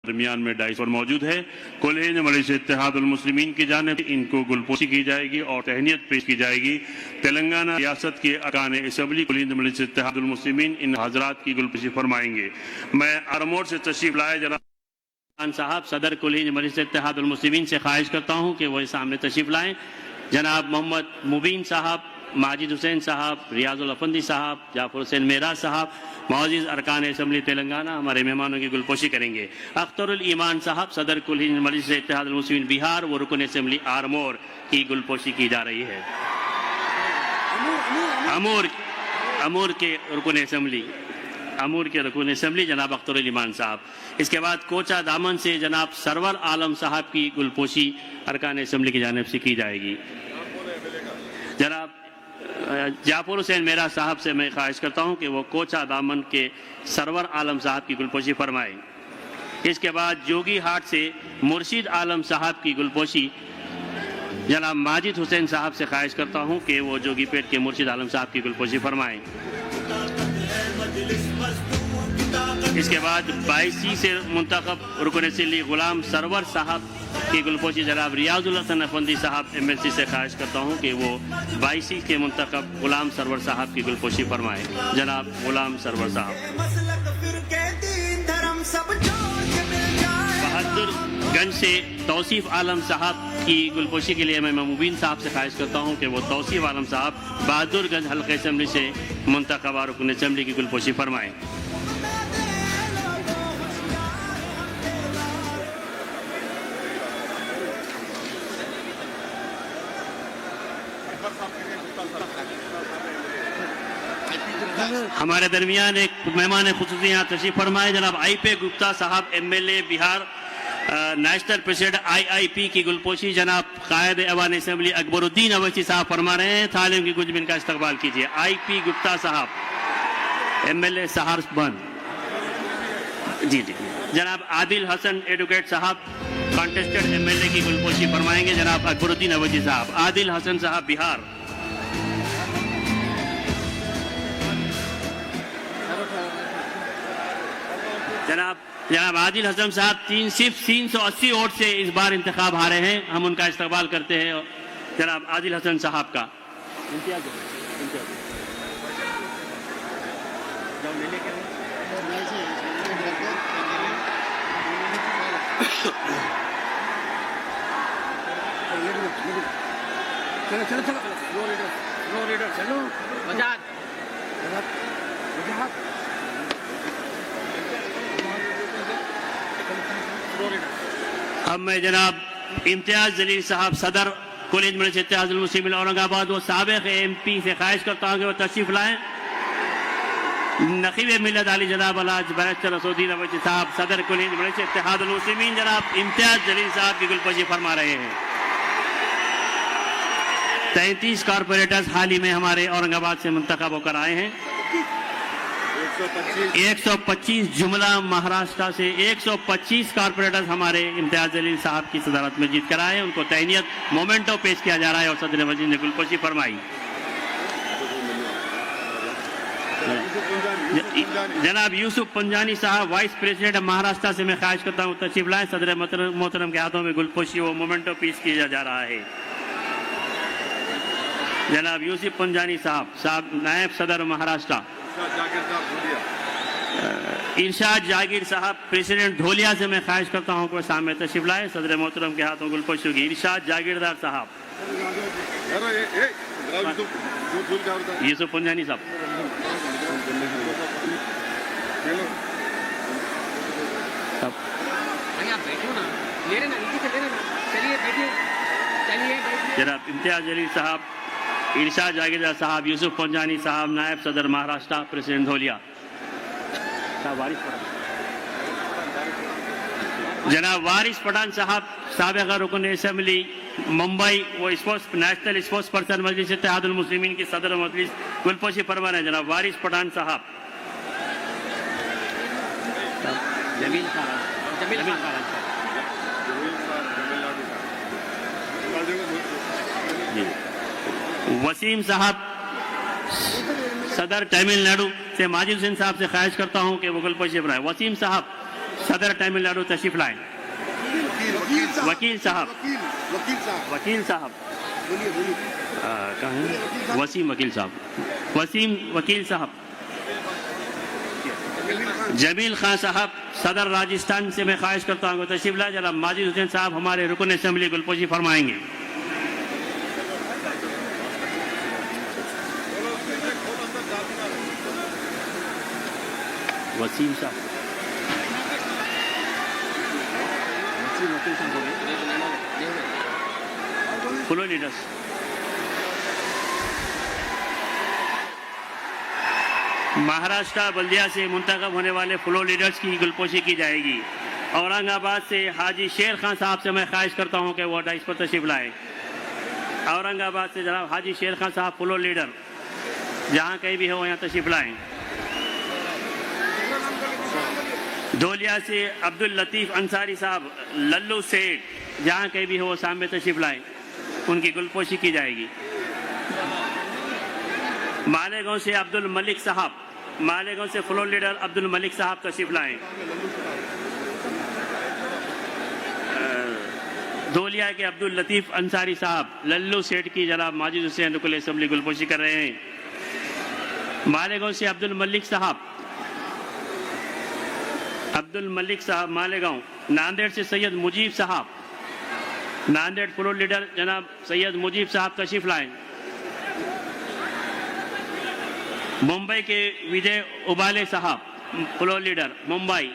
दरमियान में डाइस पर मौजूद है। कुल हिंद मजलिस इत्तेहादुल मुस्लिमीन की जानिब इनको गुलपोशी की जाएगी और तहनीत पेश की जाएगी। तेलंगाना रियासत के अरकान असम्बली कुल हिंद मजलिस इत्तेहादुल मुस्लिमीन इन हजरात की गुलपोशी फरमाएंगे। मैं आरमोर से तशरीफ लाए जनाब साहब सदर कुल हिंद मजलिस इत्तेहादुल मुस्लिमीन से ख्वाहिश करता हूँ कि वह सामने तशरीफ लाएं। जनाब मोहम्मद मुबीन साहब, माजिद हुसैन साहब, रियाजुल अफंदी साहब, जाफर हुसैन मेरा साहब, मौजूद अरकान असम्बली तेलंगाना हमारे मेहमानों की गुलपोशी करेंगे। अख्तरुल ईमान साहब सदर कुल हिंद मजलिस इत्तेहादुल मुस्लिमीन बिहार व रुकन असम्बली आरमोर की गुलपोशी की जा रही है। अमूर के रुकन असम्बली जनाब अख्तरुल ईमान साहब। इसके बाद कोचा दामन से जनाब सरवर आलम साहब की गुलपोशी अरकान असम्बली की जानिब से की जाएगी। जनाब जाफर हुसैन मेरा साहब से मैं ख्वाहिश करता हूँ कि वो कोचा दामन के सरवर आलम साहब की गुलपोशी फरमाएं। इसके बाद जोगी हाट से मुर्शिद आलम साहब की गुलपोशी जनाब माजिद हुसैन साहब से ख्वाहिश करता हूँ कि वो जोगी पेट के मुर्शिद आलम साहब की गुलपोशी फरमाएं। इसके बाद 22 से मुंतखब रुकन असम्बली गुलाम सरवर साहब की गुलपोशी जनाब रियाजुल हसन अफंदी साहब MLC से ख्वाहिश करता हूँ कि वो 22 के मुंतखब गुलाम सरवर साहब की गुलपोशी फरमाएं। जनाब गुलाम सरवर साहब। बहादुरगंज से तौसीफ आलम साहब की गुलपोशी के लिए मैं मुबीन साहब से ख्वाहिश करता हूँ कि वो तौसीफ आलम साहब बहादुरगंज हल्के असम्बली से मुंतखब रुकन असम्बली की गुलपोशी फरमाएं। हमारे दरमियान एक मेहमान खुसूसी यहाँ तशरीफ फरमाए जनाब IP गुप्ता साहब MLA Bihar national president IIP की गुलपोशी जनाब कायद अवान असम्बली अकबरुद्दीन अवैसी साहब फरमा रहे हैं। तालिम की कुछ मिनट का इस्तकबाल कीजिए। IP गुप्ता साहब MLA सहारनपुर जी। जनाब आदिल हसन एडवोकेट साहब कॉन्टेस्टेड MLA की गुलपोशी फरमाएंगे। जनाब अकबरुद्दीन अवैसी साहब। आदिल हसन साहब बिहार। जनाब आदिल हसन साहब सिर्फ 380 वोट से इस बार इंतखाब हारे हैं। हम उनका इस्तकबाल करते हैं। जनाब आदिल हसन साहब का अब मैं जनाब इम्तियाज जलील साहब सदर कुल हिंद मजलिस इत्तेहादुल मुस्लिमीन औरंगाबाद वो साबिक़ MP से ख्वाहिश करता हूँ कि वो तशरीफ लाएं। नकीब मिल्लत आली जनाब अलाज बैरिस्टर असदुद्दीन अवैसी साहब सदर कुल हिंद मजलिस इत्तेहादुल मुस्लिमीन जनाब इम्तियाज जलील साहब की गुलपोशी फरमा रहे हैं। 33 कॉरपोरेटर्स हाल ही में हमारे औरंगाबाद से मुंतखब होकर आए हैं। 125 जुमला महाराष्ट्र से 125 कॉरपोरेटर्स हमारे इम्तियाज जलील साहब की सदारत में जीत कर आए। उनको तहनीत मोमेंटो पेश किया जा रहा है और सदर मजीद ने गुलपोशी फरमाई। जनाब यूसुफ पंजानी साहब वाइस प्रेसिडेंट महाराष्ट्र से मैं ख्वाहिश करता हूँ तशरीफ लाएं। सदर मोहतरम के हाथों में गुलपोशी वो मोमेंटो पेश किया जा रहा है। जनाब यूसुफ पंजानी साहब नायब सदर महाराष्ट्र। इरशाद जागीर साहब प्रेसिडेंट धोलिया से मैं ख्वाहिश करता हूँ कि सामने तशरीफ लाए। सदर मोहतरम के हाथों गुलपोशी होगी। इरशाद जागीरदार साहब। यूसुफ पंजानी साहब। जनाब इम्तियाज जलील साहब, इरशाद जागीरदार साहब, यूसुफ पंजानी साहब नायब सदर महाराष्ट्र प्रेसिडेंट धोलिया। जनाब वारिस पठान साहब साबिक़ रुकन असम्बली मुंबई वो नेशनल स्पोर्ट्स पर्सन मजलिस इत्तेहादुल मुस्लिमीन की सदर मजलिस गुलपोशी फरमा रहे हैं। जनाब वारिस पठान साहब। वसीम साहब सदर तमिलनाडु से माजिद हुसैन साहब से ख्वाहिश करता हूं कि वो गुलपोशी फरमाएं। वसीम साहब सदर तमिलनाडु तशरीफ लाए। वकील साहब कहाँ हैं? वसीम वकील साहब। जमील खान साहब सदर राजस्थान से मैं ख्वाहिश करता हूँ तशरीफ लाए। जनाब माजिद हुसैन साहब हमारे रुकन असेंबली गुलपोशी फरमाएंगे। वसीम साहब फुलो लीडर्स। महाराष्ट्र बल्दिया से मुंतखब होने वाले फ्लो लीडर्स की गुलपोशी की जाएगी। औरंगाबाद से हाजी शेर खान साहब से मैं ख्वाहिश करता हूं कि वो डाइस पर तशरीफ लाए। औरंगाबाद से जनाब हाजी शेर खान साहब फ्लो लीडर जहां कहीं भी हो यहाँ तशरीफ लाएं। धोलिया से अब्दुल लतीफ़ अंसारी साहब लल्लू सेठ जहां कहीं भी हो सामने तशरीफ लाएं, उनकी गुलपोशी की जाएगी। मालेगांव से अब्दुल मलिक साहब, मालेगांव से फ्लोर लीडर अब्दुल मलिक साहब तशरीफ लाएं। धोलिया के अब्दुल लतीफ़ अंसारी साहब लल्लू सेठ की जनाब माजिद हुसैन रुकन असेंबली गुलपोशी कर रहे हैं। मालेगांव से अब्दुल मलिक साहब मालेगांव। नांदेड़ से सैयद मुजीब साहब, नांदेड़ फ्लोर लीडर जनाब सैयद मुजीब साहब तशरीफ लाएं। मुंबई के विजय उबाले साहब फ्लोर लीडर मुंबई,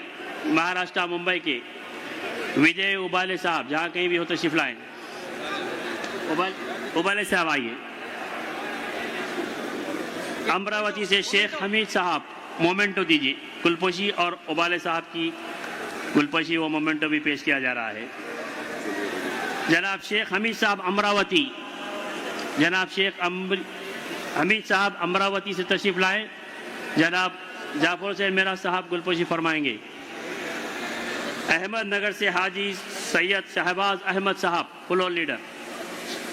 महाराष्ट्र मुंबई के विजय उबाले साहब जहां कहीं भी हो तशरीफ लाएं। उबाले साहब आइए। अमरावती से शेख हमीद साहब मोमेंटो दीजिए गुलपोशी, और उबाले साहब की गुलपोशी वो मोमेंटो भी पेश किया जा रहा है। जनाब शेख हमीद साहब अमरावती, जनाब शेख हमीद साहब अमरावती से तशरीफ लाए। जनाब जाफर से मेरा साहब गुलपोशी फरमाएंगे। अहमदनगर से हाजी सैयद शहबाज अहमद साहब फ्लोर लीडर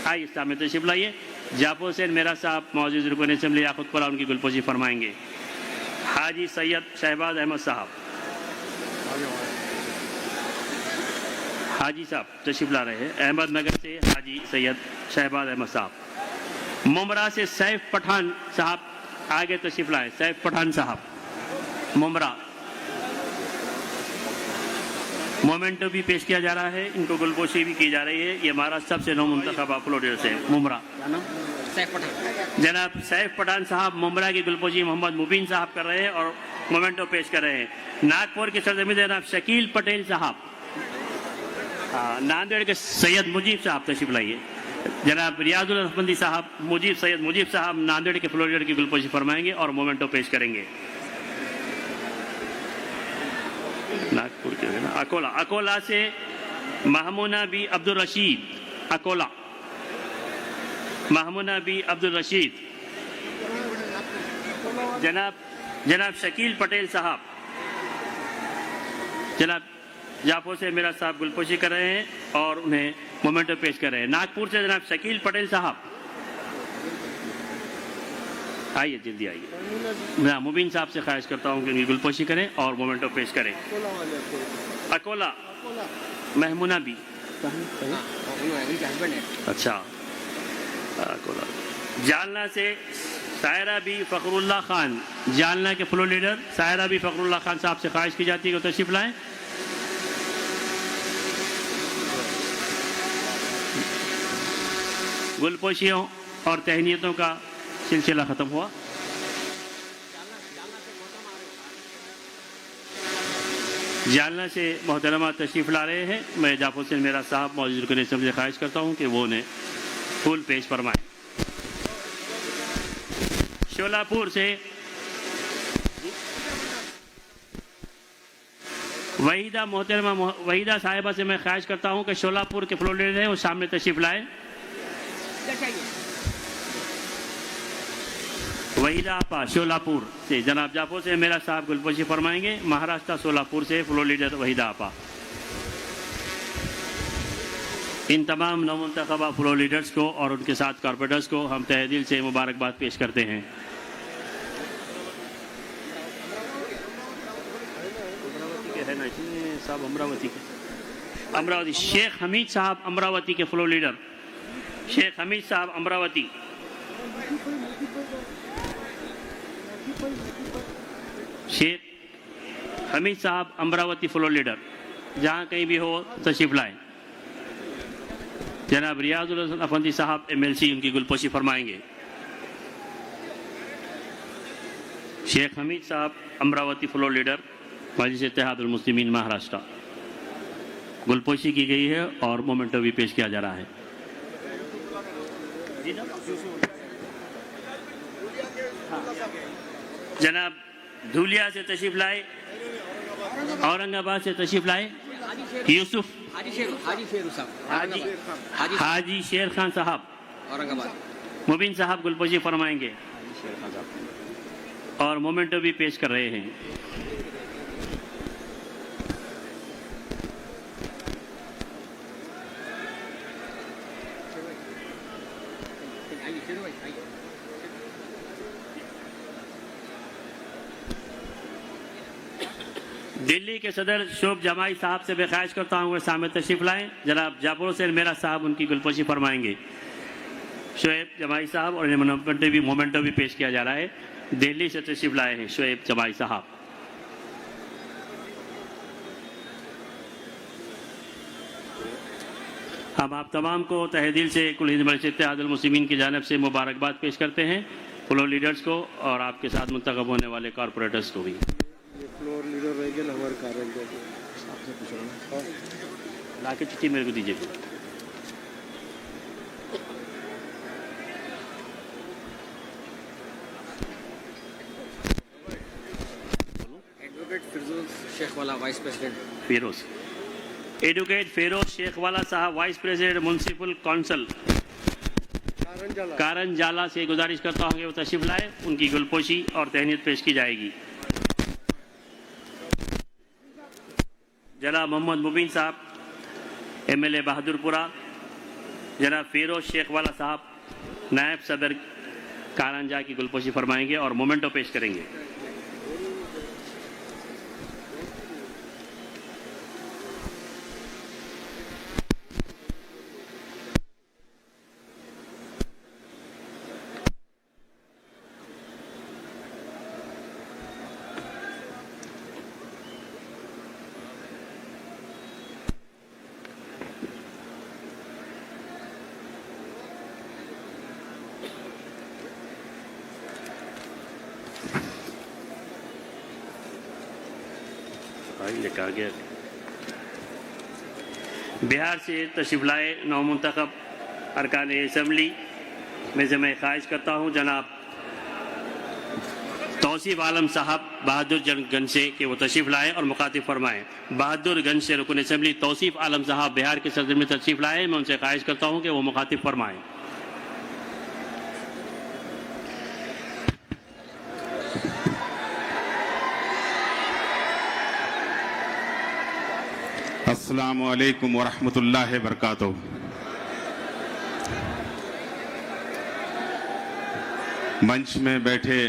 आइए सामने तशरीफ लाइए। जाफर से मेरा साहब मौजूद रुकन असेंबली याकूतपुरा उनकी गुलपोशी फरमाएंगे। हाजी सैयद शहबाज अहमद साहब, हाजी साहब तशरीफ ला रहे हैं। अहमदनगर से हाजी सैयद शहबाज अहमद साहब। मुमरा से सैफ पठान साहब आगे तशरीफ लाए। सैफ पठान साहब मुमरा, मोमेंटो भी पेश किया जा रहा है, इनको गुलपोशी भी की जा रही है। ये महाराष्ट्र सबसे नौ मुंतखब फ्लोर से मुमरा जनाब सैफ पठान साहब मुमरा की गुलपोशी मोहम्मद मुबीन साहब कर रहे हैं और मोमेंटो पेश कर रहे हैं। नागपुर के सरजमीन जनाब शकील पटेल साहब, नांदेड़ के सैयद मुजीब साहब तशरीफ लाइए। जनाब रियाजुल रहमंदी साहब सैयद मुजीब साहब नांदेड़ के फ्लोर लीडर की गुलपोशी फरमाएंगे और मोमेंटो पेश करेंगे। नागपुर के अकोला से महमूना बी अब्दुल रशीद, अकोला महमूना बी अब्दुल रशीद। जनाब शकील पटेल साहब, जनाब जाफो से मेरा साहब गुलपोशी कर रहे हैं और उन्हें मोमेंटो पेश कर रहे हैं। नागपुर से जनाब शकील पटेल साहब आइए, जल्दी आइए। मैं मुबीन साहब से ख्वाहिश करता हूँ कि उनकी गुलपोशी करें और मोमेंटो पेश करें। अकोला महमूना बी, अच्छा अकोला। जालना से सायरा बी फखरुल्ला खान, जालना के फ्लोर लीडर सायरा बी फखरुल्ला खान साहब से ख्वाहिश की जाती है कि तशरीफ लाएं। गुलपोशियों और तहनीतों का सिलसिला खत्म हुआ। जालना से मोहतरमा तशरीफ ला रहे हैं। मैं जाफर से मेरा साहब मौजूद रुकन असेंबली से ख्वाहिश करता हूँ कि वो उन्हें फूल पेश फरमाएं। शोलापुर से वहीदा मोहतरमा वहीदा साहिबा से मैं ख्वाहिश करता हूँ कि शोलापुर के फ्लोर लीडर हैं वो सामने तशरीफ लाएं। वहीदा आपा शोलापुर से जनाब जाफर से मेरा साहब गुलपोशी फरमाएंगे। महाराष्ट्र सोलापुर से फ्लोर लीडर वहीदा आपा। इन तमाम नवमुंतखबा फ्लोर लीडर्स को और उनके साथ कॉर्पोरेटर्स को हम तहे दिल से मुबारकबाद पेश करते हैं। है ना साहब अमरावती के, अमरावती शेख हमीद साहब अमरावती के फ्लोर लीडर, शेख हमीद साहब अमरावती। शेख हमीद साहब अमरावती फ्लोर लीडर, जहाँ कहीं भी हो तशरीफ लाएं। जनाब रियाजुल हसन अफंदी साहब MLC उनकी गुलपोशी फरमाएंगे। शेख हमीद साहब अमरावती फ्लोर लीडर, मजलिस इत्तेहादुल मुस्लिमीन महाराष्ट्र, गुलपोशी की गई है और मोमेंटो भी पेश किया जा रहा है। जनाब धूलिया से तशरीफ लाए, औरंगाबाद से तशरीफ लाए यूसुफ हाजी शेर खान साहब औरंगाबाद, मुबीन साहब गुलपोशी फरमाएंगे और मोमेंटो भी पेश कर रहे हैं। दिल्ली के सदर शोभ जमाई साहब से मैं ख्वाहिश करता हूँ वे सामने तशरीफ लाएं। जनाब जापुर हुसैन मेरा साहब उनकी गुलपोशी फरमाएंगे। शोएब जमाई साहब और मोमेंटो भी पेश किया जा रहा है। दिल्ली से तशरीफ लाए हैं शोएब जमाई साहब। हम आप तमाम को तहे दिल से कुल हिंद मजलिस इत्तेहादुल मुस्लिमीन की जानिब से मुबारकबाद पेश करते हैं, फ्लोर लीडर्स को और आपके साथ मुंतखब होने वाले कॉरपोरेटर्स को भी। फ्लोर लीडर रहेंगे ना हमारे कार्य आपसे पूछ रहा हूँ, ला के चिट्ठी मेरे को दीजिए। एडवोकेट फिरोज शेख वाला vice president, Firoz advocate Firoz Shaikh वाला साहब वाइस प्रेसिडेंट म्युनिसिपल काउंसिल कारन जाला से गुजारिश करता हूँ कि वो तशरीफ लाए, उनकी गुलपोशी और तहनीत पेश की जाएगी। जनाब मोहम्मद मुबीन साहब MLA बहादुरपुरा, जनाब फिरोज शेख वाला साहब नायब सदर कारंजा की गुलपोशी फरमाएंगे और मोमेंटो पेश करेंगे। लिखा गया बिहार से तशरीफ लाए नौमुंतखब अरकान असम्बली में से मैं ख्वाहिश करता हूँ जनाब तौसीफ आलम साहब बहादुरगंज से कि वो तशरीफ लाए और मुखातिब फरमाएँ। बहादुरगंज से रुकन असम्बली तौसीफ आलम साहब बिहार के सदर में तशरीफ लाए, मैं उनसे ख्वाहिश करता हूँ कि वो मुखातिब फरमाएँ। अस्सलामु अलैकुम वरहमतुल्लाहि वबरकातुहू। मंच में बैठे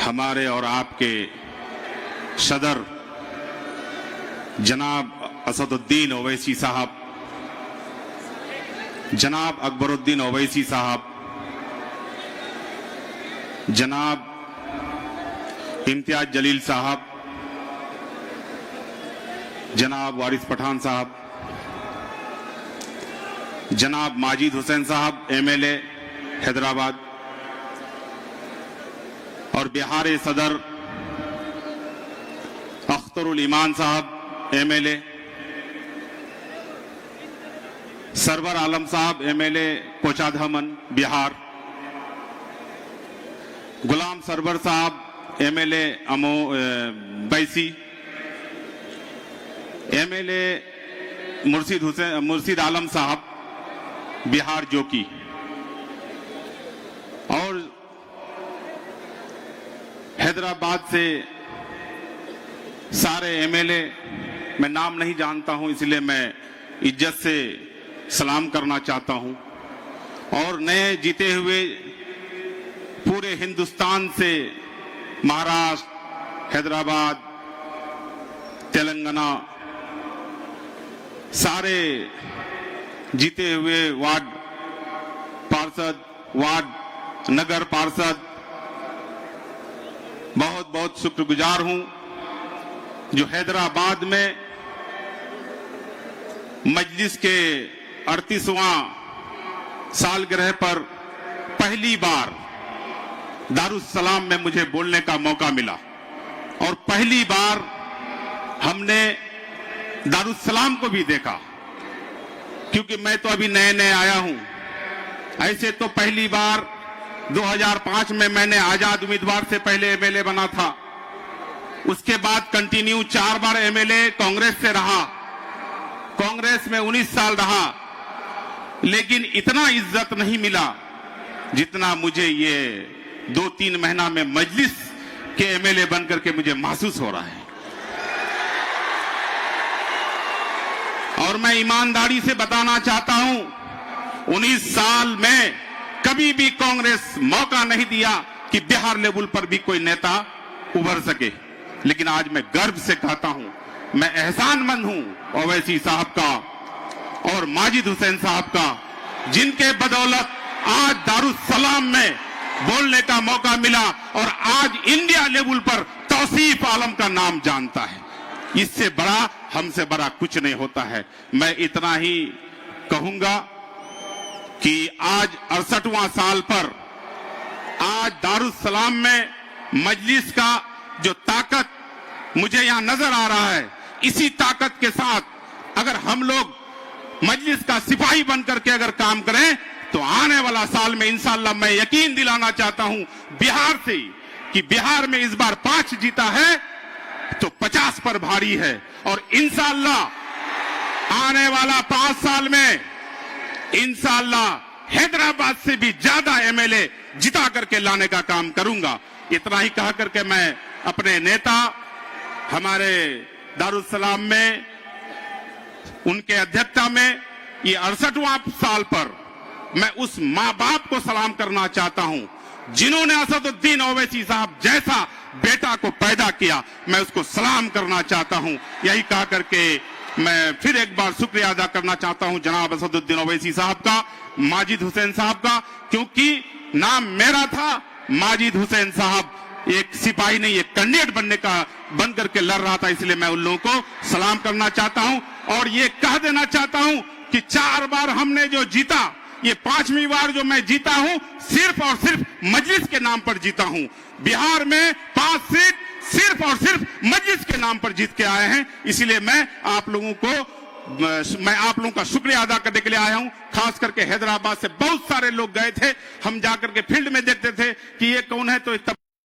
हमारे और आपके सदर जनाब असदुद्दीन ओवैसी साहब, जनाब अकबरुद्दीन ओवैसी साहब, जनाब इम्तियाज जलील साहब, जनाब वारिस पठान साहब, जनाब माजिद हुसैन साहब MLA हैदराबाद और बिहार सदर अख्तरुल ईमान साहब MLA, सरवर आलम साहब MLA कोचाधामन बिहार, गुलाम सरवर साहब MLA बैसी, MLA मुर्शिद आलम साहब बिहार जोकी और हैदराबाद से सारे MLA, मैं नाम नहीं जानता हूं इसलिए मैं इज्जत से सलाम करना चाहता हूं। और नए जीते हुए पूरे हिंदुस्तान से महाराष्ट्र, हैदराबाद, तेलंगाना सारे जीते हुए वार्ड पार्षद, वार्ड नगर पार्षद बहुत बहुत शुक्रगुजार हूं, जो हैदराबाद में मजलिस के 38वां सालगिरह पर पहली बार दारुस्सलाम में मुझे बोलने का मौका मिला और पहली बार हमने दारुस्सलाम को भी देखा, क्योंकि मैं तो अभी नए नए आया हूं। ऐसे तो पहली बार 2005 में मैंने आजाद उम्मीदवार से पहले एमएलए बना था, उसके बाद कंटिन्यू 4 बार एमएलए कांग्रेस से रहा, कांग्रेस में 19 साल रहा, लेकिन इतना इज्जत नहीं मिला जितना मुझे ये 2-3 महीना में मजलिस के एमएलए बनकर के मुझे महसूस हो रहा है। और मैं ईमानदारी से बताना चाहता हूं, 19 साल में कभी भी कांग्रेस मौका नहीं दिया कि बिहार लेवल पर भी कोई नेता उभर सके, लेकिन आज मैं गर्व से कहता हूं, मैं एहसानमंद हूं ओवैसी साहब का और माजिद हुसैन साहब का, जिनके बदौलत आज दारुस्सलाम में बोलने का मौका मिला और आज इंडिया लेवल पर तौसीफ आलम का नाम जानता है। इससे बड़ा, हमसे बड़ा कुछ नहीं होता है। मैं इतना ही कहूंगा कि आज 68वां साल पर आज दारुस्सलाम में मजलिस का जो ताकत मुझे यहां नजर आ रहा है, इसी ताकत के साथ अगर हम लोग मजलिस का सिपाही बनकर के अगर काम करें तो आने वाला साल में इंशाअल्लाह मैं यकीन दिलाना चाहता हूं बिहार से कि बिहार में इस बार 5 जीता है तो 50 पर भारी है, और इंशाअल्लाह आने वाला 5 साल में इंशाअल्लाह हैदराबाद से भी ज्यादा एमएलए जिता करके लाने का काम करूंगा। इतना ही कह करके मैं अपने नेता हमारे दारुस्सलाम में उनके अध्यक्षता में ये 68वां साल पर मैं उस मां बाप को सलाम करना चाहता हूं जिन्होंने असदुद्दीन ओवैसी साहब जैसा बेटा को पैदा किया। मैं उसको सलाम करना चाहता हूं। यही कह करके मैं फिर एक बार शुक्रिया अदा करना चाहता हूं जनाब असदुद्दीन ओवैसी साहब का, माजिद हुसैन साहब का, क्योंकि नाम मेरा था, माजिद हुसैन साहब एक सिपाही नहीं, एक कैंडिडेट बन करके लड़ रहा था, इसलिए मैं उन लोगों को सलाम करना चाहता हूं। और ये कह देना चाहता हूं कि 4 बार हमने जो जीता, ये 5वीं बार जो मैं जीता हूं सिर्फ और सिर्फ मजलिस के नाम पर जीता हूं। बिहार में 5 सीट सिर्फ और सिर्फ मजलिस के नाम पर जीत के आए हैं, इसलिए मैं आप लोगों का शुक्रिया अदा करने के लिए आया हूं। खास करके हैदराबाद से बहुत सारे लोग गए थे, हम जाकर के फील्ड में देखते थे कि ये कौन है, तो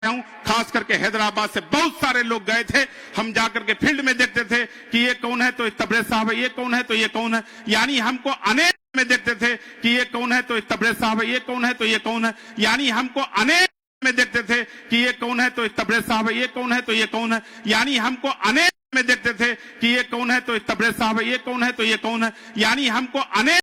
खास करके हैदराबाद से बहुत सारे लोग गए थे, हम जाकर के फील्ड में देखते थे कि ये कौन है, तो तबरेज साहब है, ये कौन है, तो ये कौन है, यानी हमको अनेक में देखते थे कि ये कौन है, तो तबरेज साहब है, ये कौन है, तो ये कौन है, यानी हमको अनेक में देखते थे कि ये कौन है, तो तबरेज साहब है, ये कौन है, तो ये कौन है, यानी हमको अनेक में देखते थे कि ये कौन है, तो तबरेज साहब है, ये कौन है, तो ये कौन है, यानी हमको अनेक